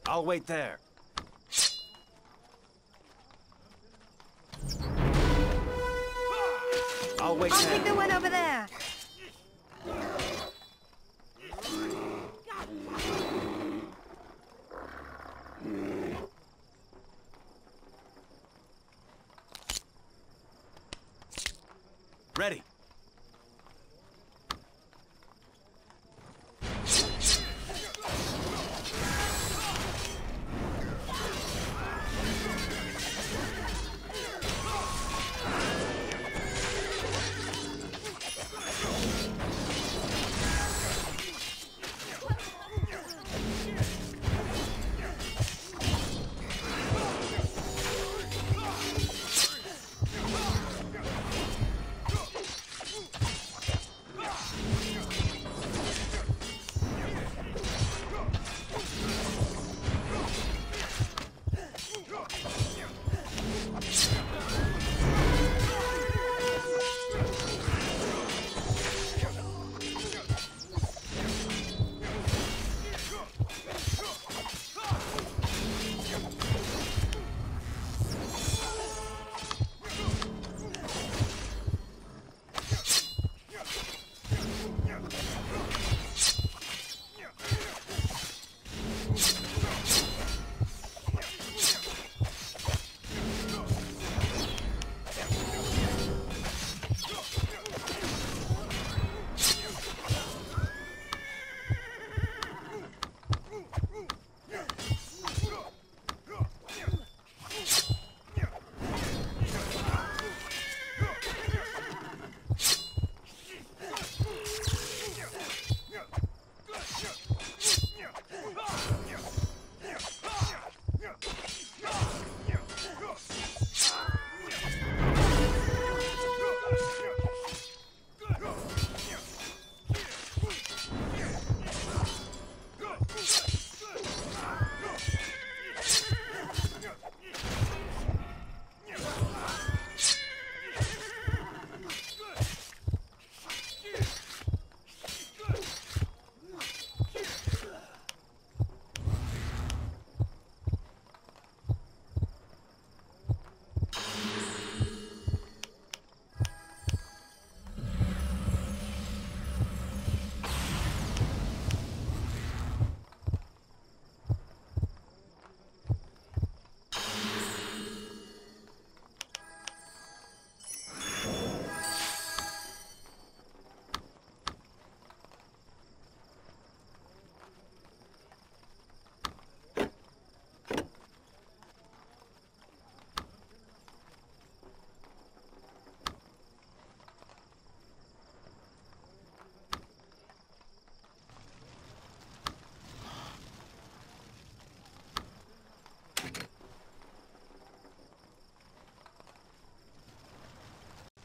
I'll wait there. I'll wait I'll there. take the one over there. Ready.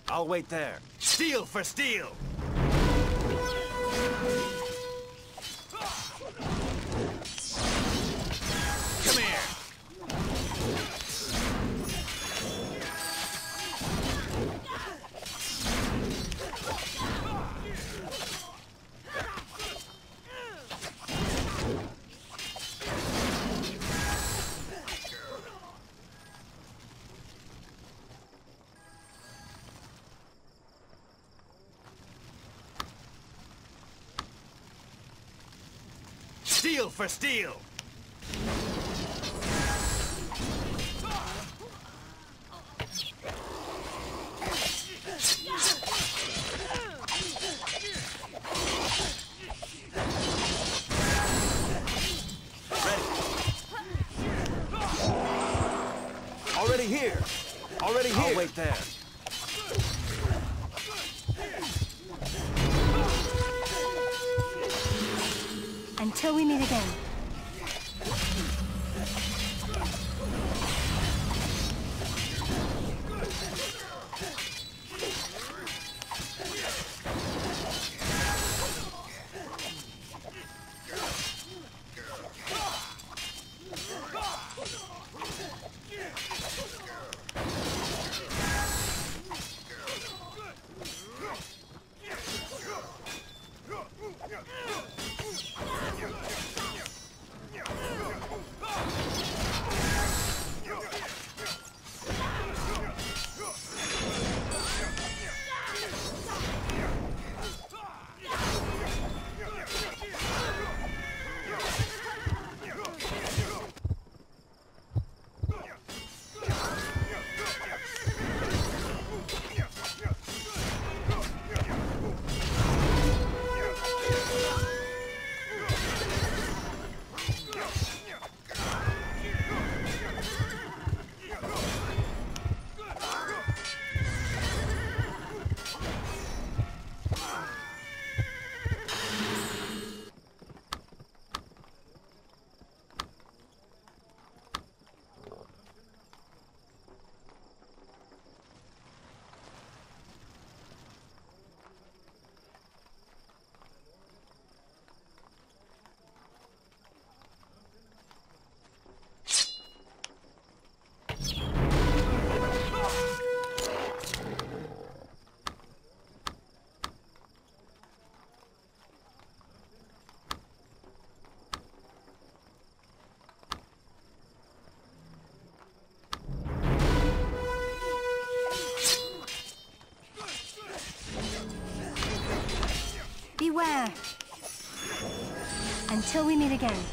I'll wait there. Steel for steel! Come here! Steel for steel! Already here! Already here! I'll wait there. Until we meet again. Until we meet again.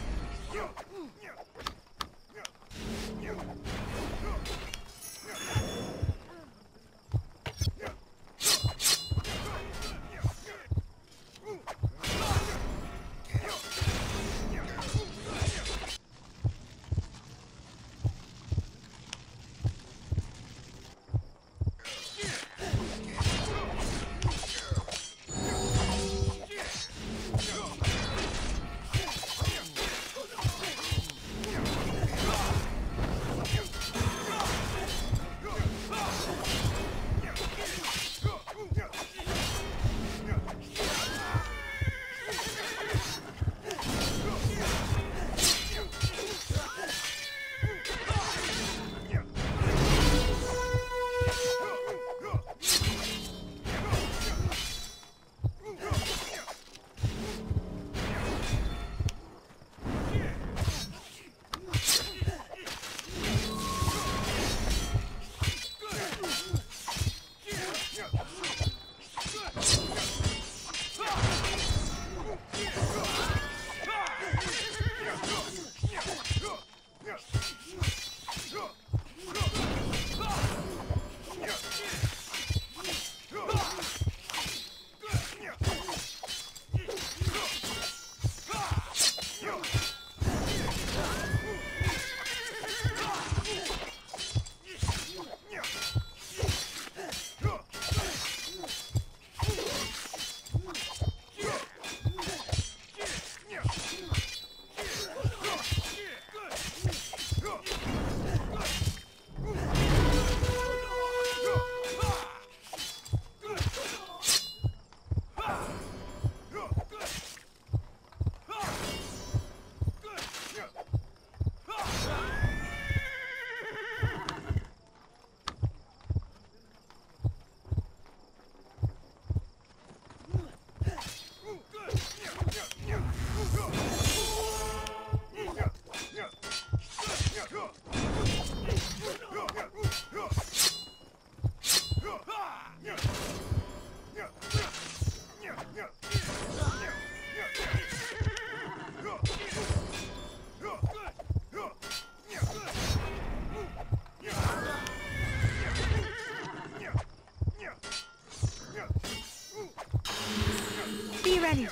Be ready.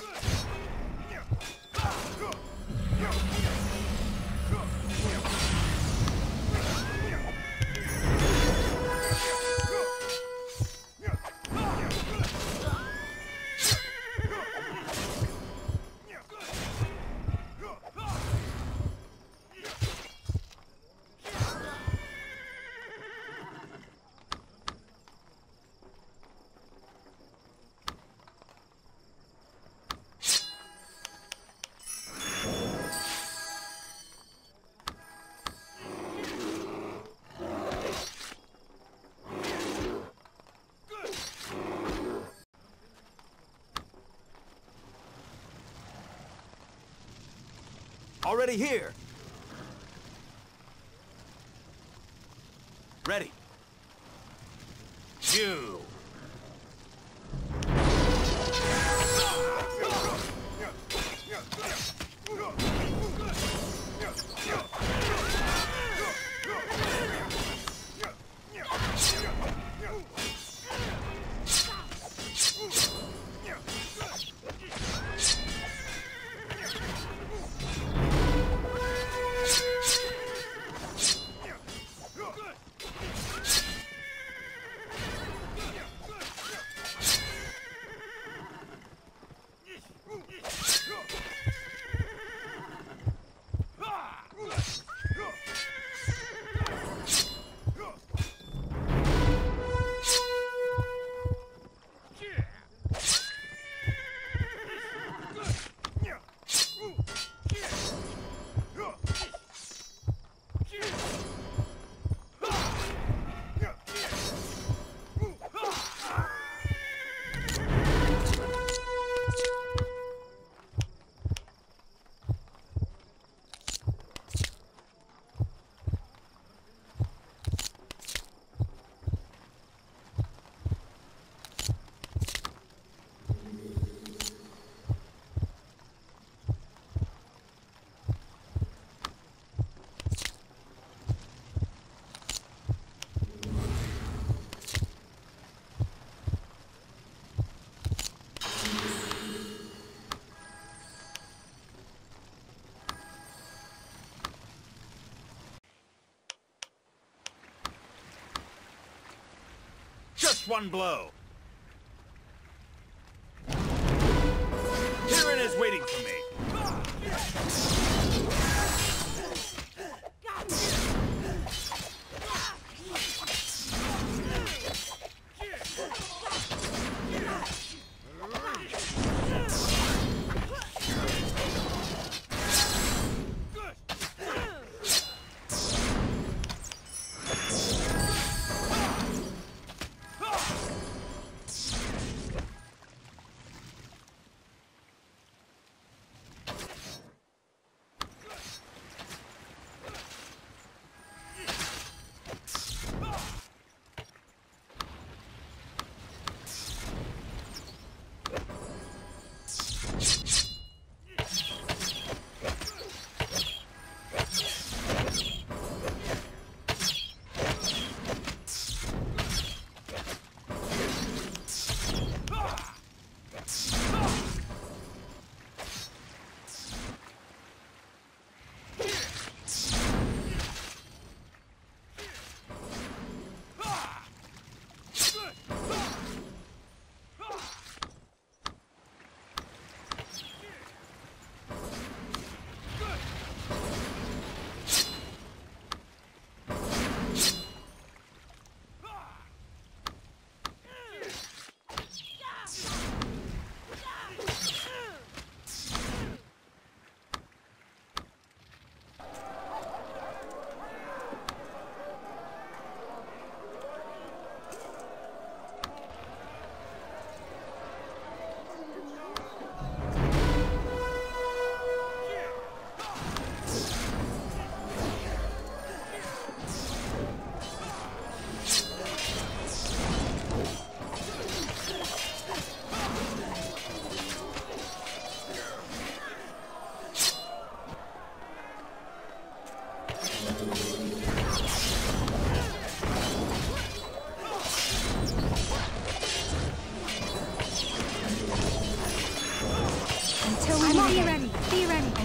Already here. Ready. You. Just one blow. Tyrann is waiting for me.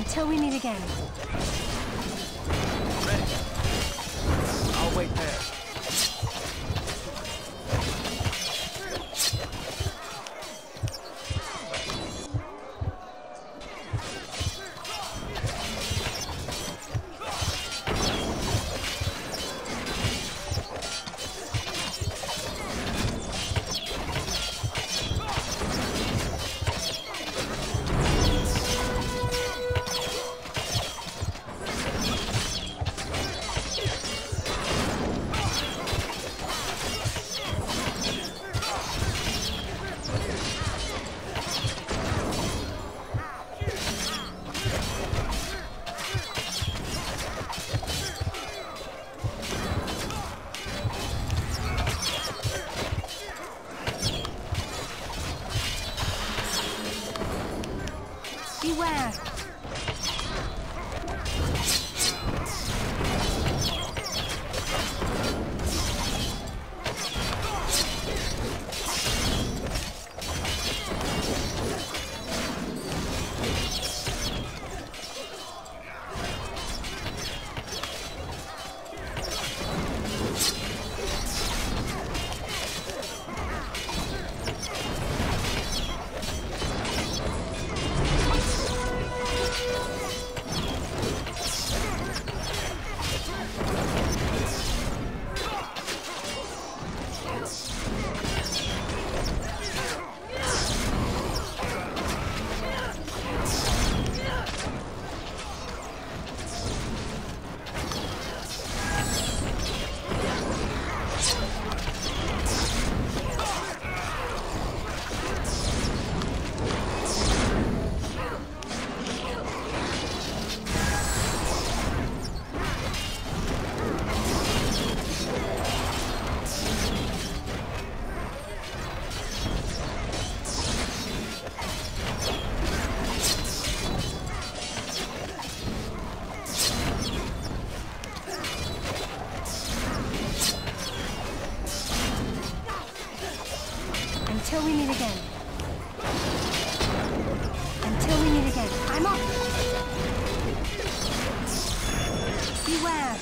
Until we meet again. Ready. I'll wait there. Beware! Until we meet again. Until we meet again. I'm up! Beware!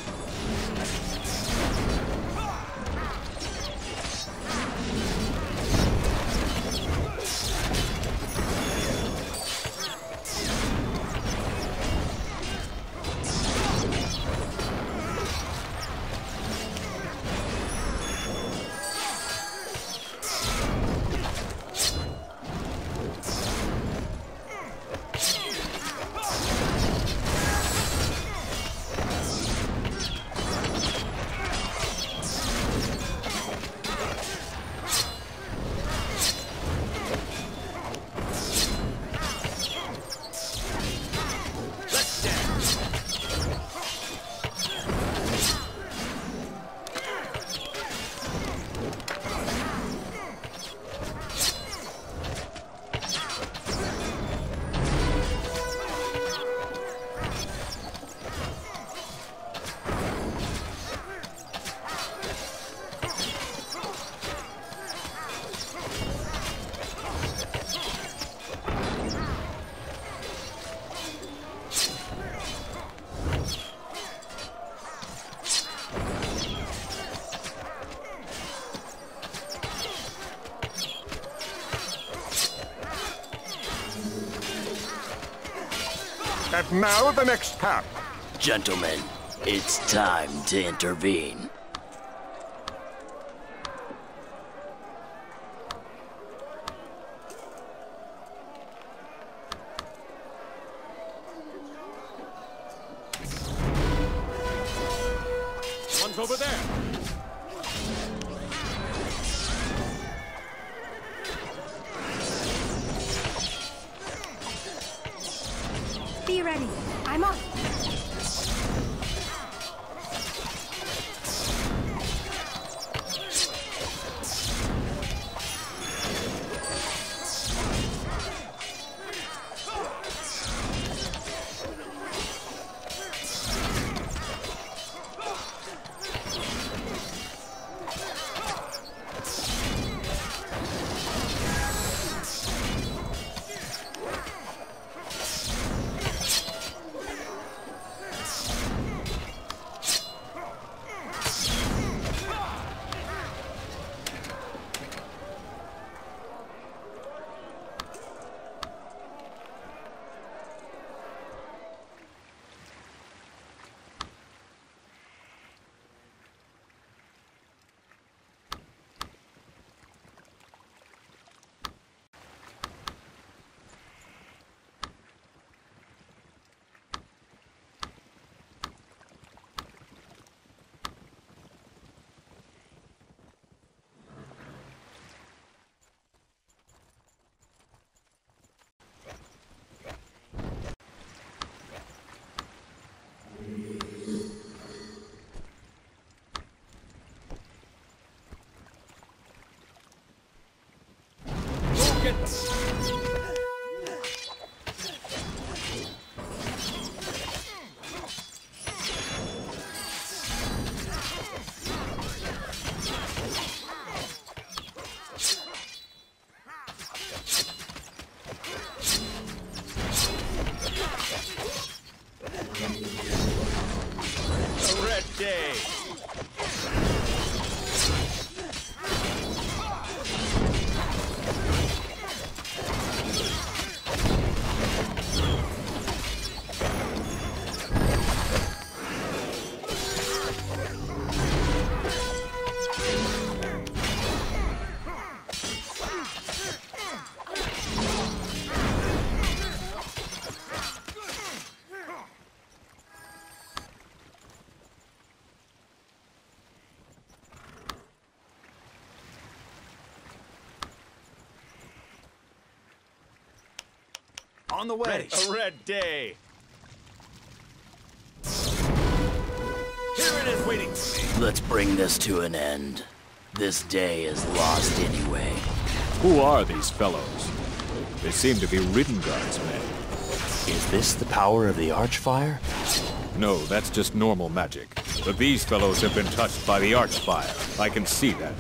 And now the next path. Gentlemen, it's time to intervene. One's over there. Be ready. I'm up. On the way. Ready. A red day. Here it is waiting for me. Let's bring this to an end. This day is lost anyway. Who are these fellows? They seem to be Riddenguard's men. Is this the power of the Archfire? No, that's just normal magic. But these fellows have been touched by the Archfire. I can see that.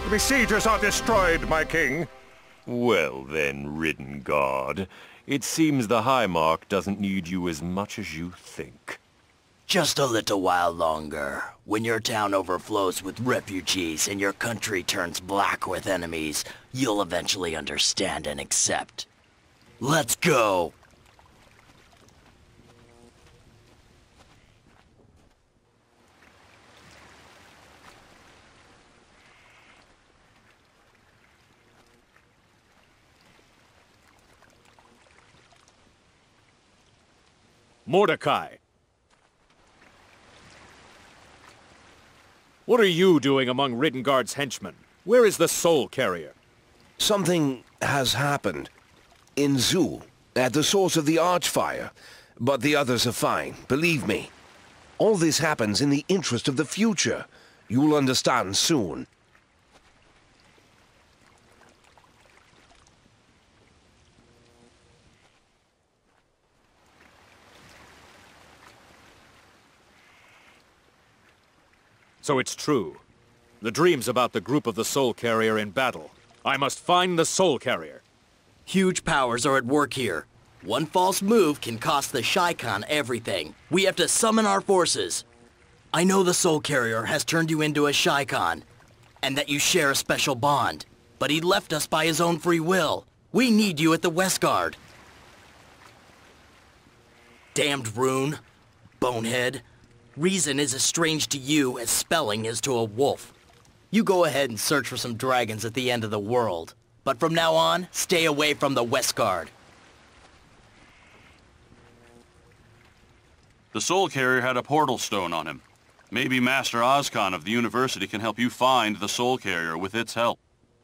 The besiegers are destroyed, my king. Well then, Riddengard, it seems the High Mark doesn't need you as much as you think. Just a little while longer. When your town overflows with refugees and your country turns black with enemies, you'll eventually understand and accept. Let's go! Mordecai! What are you doing among Riddengard's henchmen? Where is the Soul Carrier? Something has happened. In Zoo, at the source of the Archfire. But the others are fine, believe me. All this happens in the interest of the future. You'll understand soon. So it's true. The dreams about the group of the Soul Carrier in battle. I must find the Soul Carrier. Huge powers are at work here. One false move can cost the Shaikan everything. We have to summon our forces. I know the Soul Carrier has turned you into a Shaikan, and that you share a special bond. But he left us by his own free will. We need you at the Westguard. Damned rune. Bonehead. Reason is as strange to you as spelling is to a wolf. You go ahead and search for some dragons at the end of the world. But from now on, stay away from the Westguard. The Soul Carrier had a portal stone on him. Maybe Master Ozcon of the University can help you find the Soul Carrier with its help.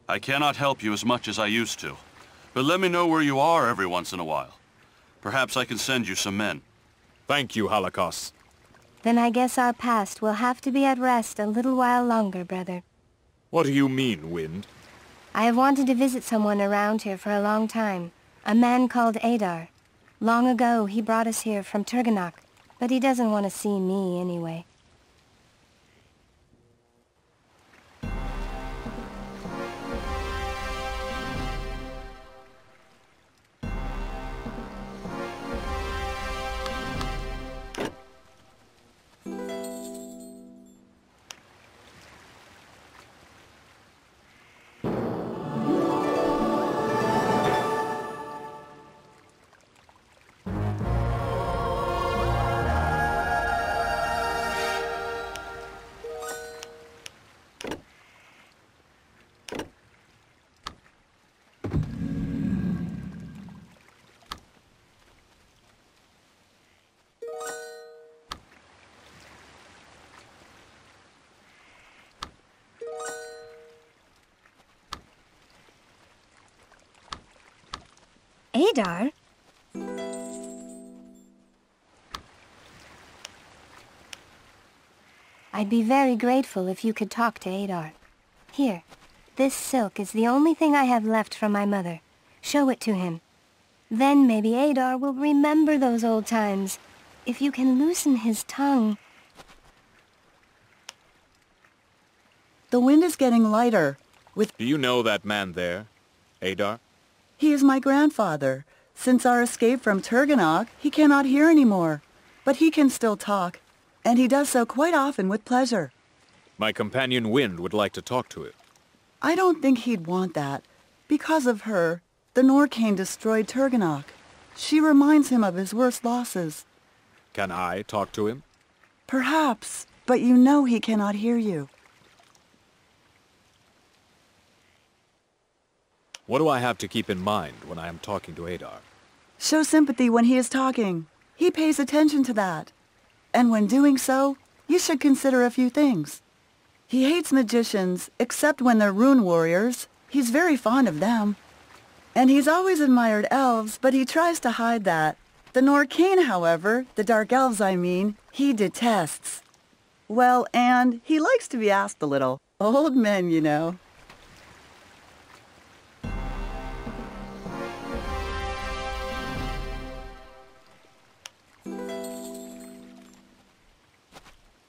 I cannot help you as much as I used to, but let me know where you are every once in a while. Perhaps I can send you some men. Thank you, Holocaust. Then I guess our past will have to be at rest a little while longer, brother. What do you mean, Wind? I have wanted to visit someone around here for a long time. A man called Adar. Long ago, he brought us here from Turganok, but he doesn't want to see me anyway. Adar? I'd be very grateful if you could talk to Adar. Here, this silk is the only thing I have left from my mother. Show it to him. Then maybe Adar will remember those old times. If you can loosen his tongue. The wind is getting lighter. Do you know that man there, Adar? He is my grandfather. Since our escape from Turganok, he cannot hear anymore. But he can still talk, and he does so quite often with pleasure. My companion Wind would like to talk to it. I don't think he'd want that. Because of her, the Norcane destroyed Turganok. She reminds him of his worst losses. Can I talk to him? Perhaps, but you know he cannot hear you. What do I have to keep in mind when I am talking to Adar? Show sympathy when he is talking. He pays attention to that. And when doing so, you should consider a few things. He hates magicians, except when they're rune warriors. He's very fond of them. And he's always admired elves, but he tries to hide that. The Norcane, however, the dark elves I mean, he detests. Well, and he likes to be asked a little. Old men, you know.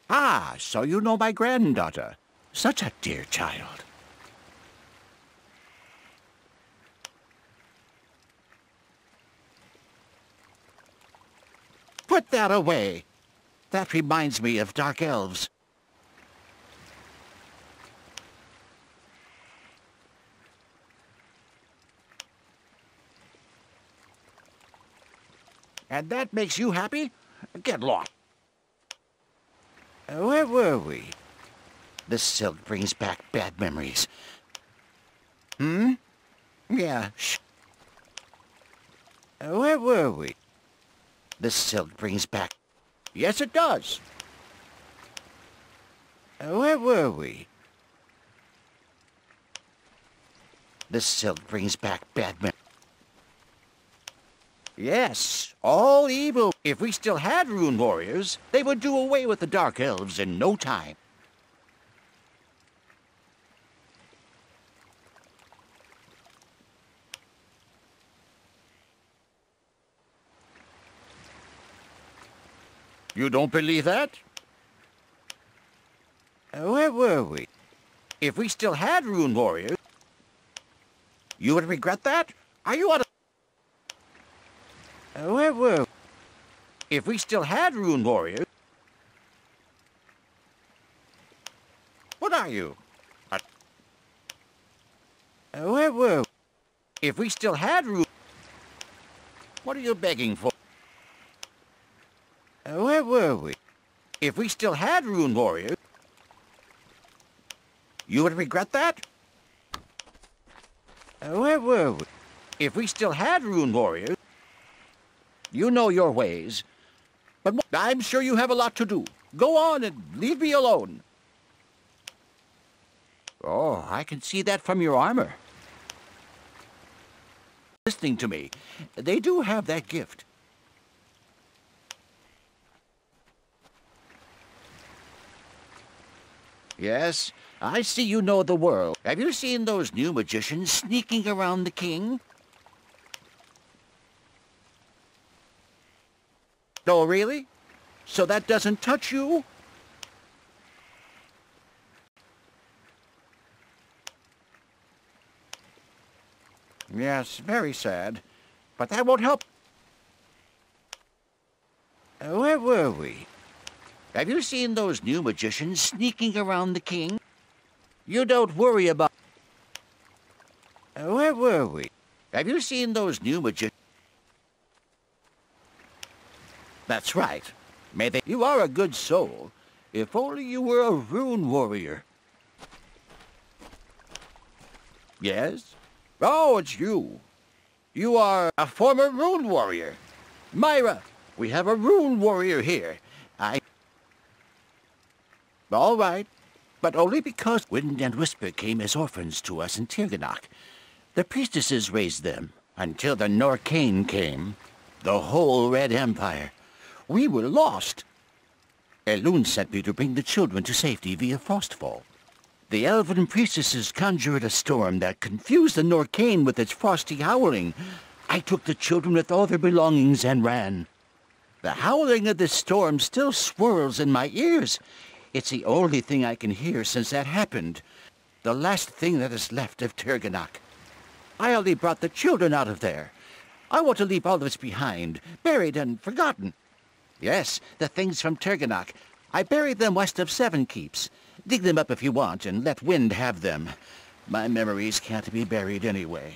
Ah, so you know my granddaughter. Such a dear child. Put that away. That reminds me of dark elves. And that makes you happy? Get lost. Where were we? The silk brings back bad memories. Yeah, shh. Where were we? The silk brings back... Yes, it does. Where were we? This silk brings back bad memories. Yes, all evil. If we still had rune warriors, they would do away with the dark elves in no time. You don't believe that? Where were we? If we still had rune warriors, you would regret that? Are you out of... Where were we? If we still had rune warriors... What are you? Where were we? If we still had rune... What are you begging for? Where were we? If we still had rune warriors... You would regret that? Where were we? If we still had rune warriors... You know your ways. But I'm sure you have a lot to do. Go on and leave me alone. Oh, I can see that from your armor. Listening to me, they do have that gift. Yes, I see you know the world. Have you seen those new magicians sneaking around the king? Oh, really? So that doesn't touch you? Yes, very sad. But that won't help. Where were we? Have you seen those new magicians sneaking around the king? You don't worry about... Where were we? Have you seen those new magicians? That's right. May they... You are a good soul. If only you were a rune warrior. Yes? Oh, it's you. You are a former rune warrior. Myra, we have a rune warrior here. All right, but only because Wind and Whisper came as orphans to us in Tirganok. The priestesses raised them until the Norcane came. The whole Red Empire. We were lost. Elune sent me to bring the children to safety via Frostfall. The elven priestesses conjured a storm that confused the Norcane with its frosty howling. I took the children with all their belongings and ran. The howling of this storm still swirls in my ears. It's the only thing I can hear since that happened. The last thing that is left of Tirganok. I only brought the children out of there. I want to leave all of this behind, buried and forgotten. Yes, the things from Tirganok. I buried them west of SevenKeeps. Dig them up if you want, and let Wind have them. My memories can't be buried anyway.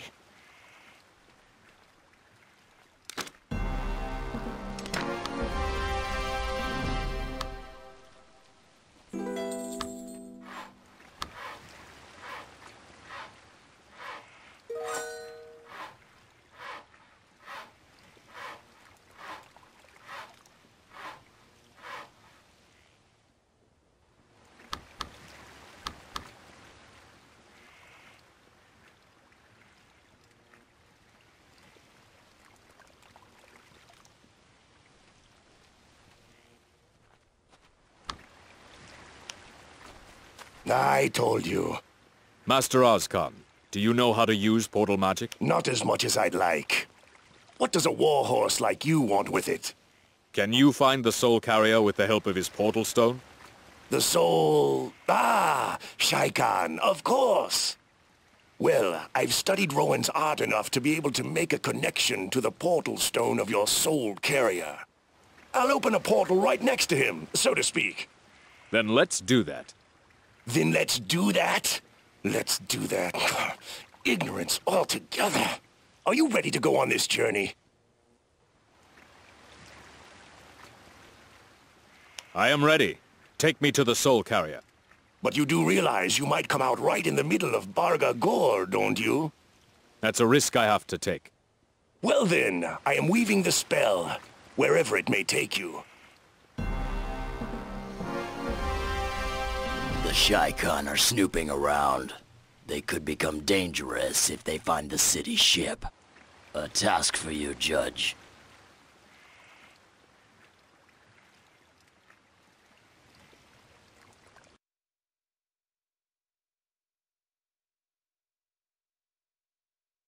I told you. Master Ozcon, do you know how to use portal magic? Not as much as I'd like. What does a warhorse like you want with it? Can you find the soul carrier with the help of his portal stone? The soul... Ah, Shaikan, of course. Well, I've studied Rowan's art enough to be able to make a connection to the portal stone of your soul carrier. I'll open a portal right next to him, so to speak. Then let's do that. Then let's do that? Let's do that. Ignorance altogether. Are you ready to go on this journey? I am ready. Take me to the soul carrier. But you do realize you might come out right in the middle of Barga Gore, don't you? That's a risk I have to take. Well then, I am weaving the spell, wherever it may take you. The Shaikan are snooping around. They could become dangerous if they find the city ship. A task for you, Judge.